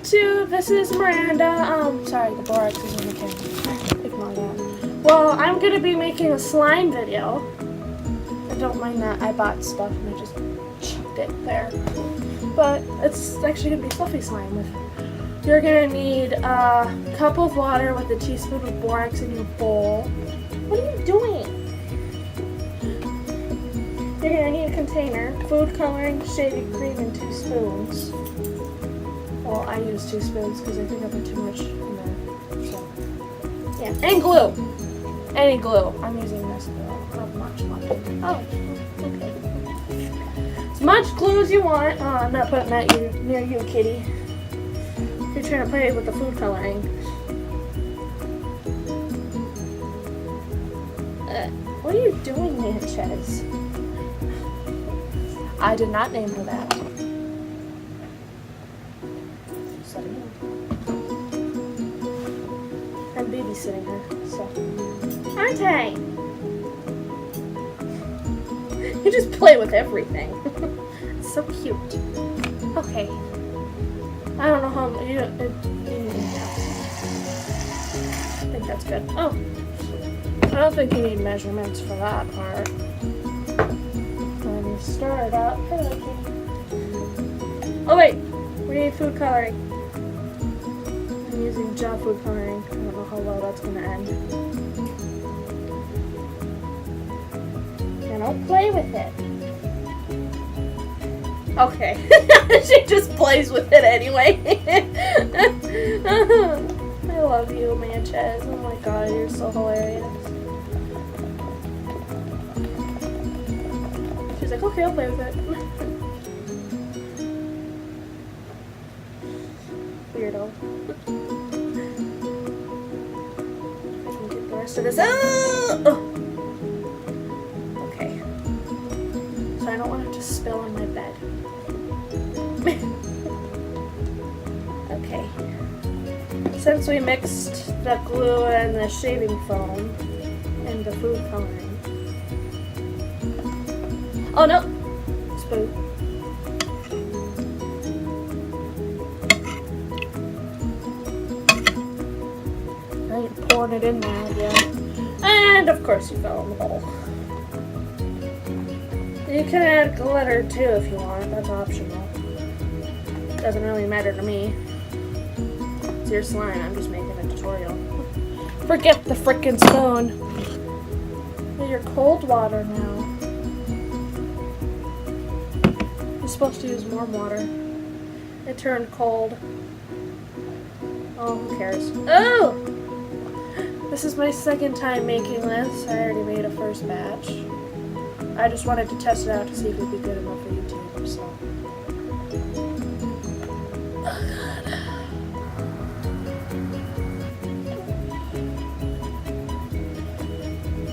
YouTube. This is Miranda. Sorry, the borax is in the camera. Ignore that. Well, I'm gonna be making a slime video. I don't mind that. I bought stuff and I just chucked it there. But it's actually gonna be fluffy slime with. You're gonna need a cup of water with a teaspoon of borax in your bowl. What are you doing? You're gonna need a container, food coloring, shaving cream, and 2 spoons. Well, I use 2 spoons because I think I put too much in there. So, yeah, and glue. Any glue. I'm using this glue. Not much. Oh, okay. As much glue as you want. Oh, I'm not putting that near you, kitty. You're trying to play with the food coloring. What are you doing, Sanchez? I did not name her that. I'm babysitting her, so. Aren't I? You just play with everything. It's so cute. Okay. I don't know how I think that's good. Oh. I don't think you need measurements for that part. Let me stir it up. Oh wait, we need food coloring. I'm using gel food coloring. I don't know how well that's gonna end. And I'll play with it. Okay. She just plays with it anyway. I love you, Sanchez. Oh my god, you're so hilarious. She's like, okay, I'll play with it. Weirdo. I can get the rest of this. Oh! Okay. So I don't want it to spill on my bed. Okay. Since we mixed the glue and the shaving foam and the food coloring. Oh no! Spoon. I ain't pouring it in there yet. And of course you fell in the bowl. You can add glitter too if you want, that's optional. Doesn't really matter to me. It's your slime, I'm just making a tutorial. Forget the frickin' spoon. You're cold water now. You're supposed to use warm water. It turned cold. Oh, who cares? Oh! This is my second time making this. I already made a first batch. I just wanted to test it out to see if it'd be good enough for YouTube, so.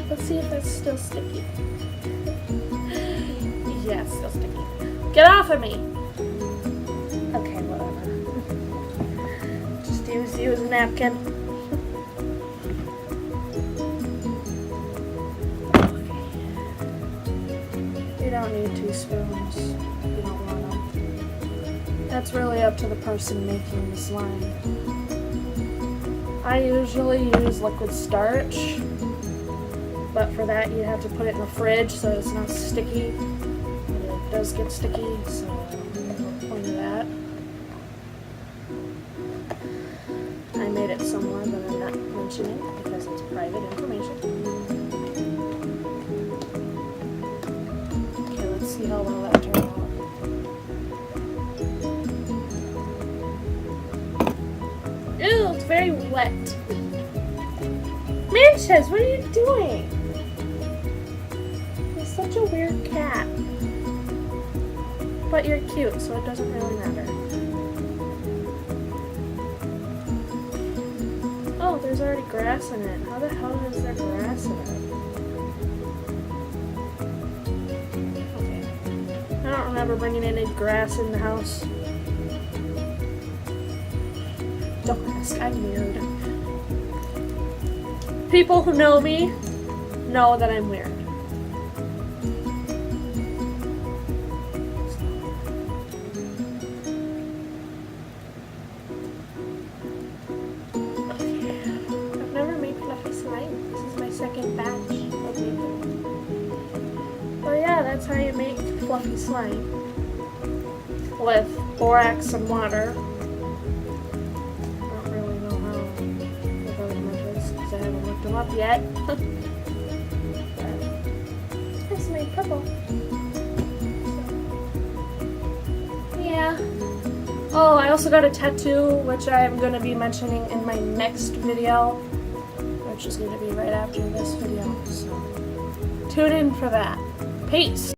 Let's see if it's still sticky. Yeah, it's still sticky. Get off of me! Okay, whatever. Just use a napkin. Okay. You don't need 2 spoons. You don't want them. That's really up to the person making the slime. I usually use liquid starch. But for that, you have to put it in the fridge so it's not sticky. It does get sticky, so no point of that. I made it somewhere that I'm not mentioning because it's private information. Okay, let's see how well that turned out. Ew, it's very wet. Sanchez, what are you doing? Such a weird cat. But you're cute, so it doesn't really matter. Oh, there's already grass in it. How the hell is there grass in it? Okay. I don't remember bringing any grass in the house. Don't ask, I'm weird. People who know me know that I'm weird. that's how you make fluffy slime. With borax and water. I don't really know how the other methods because I haven't looked them up yet. It's made purple. So, yeah. Oh, I also got a tattoo, which I'm going to be mentioning in my next video, which is going to be right after this video. So tune in for that. Peace.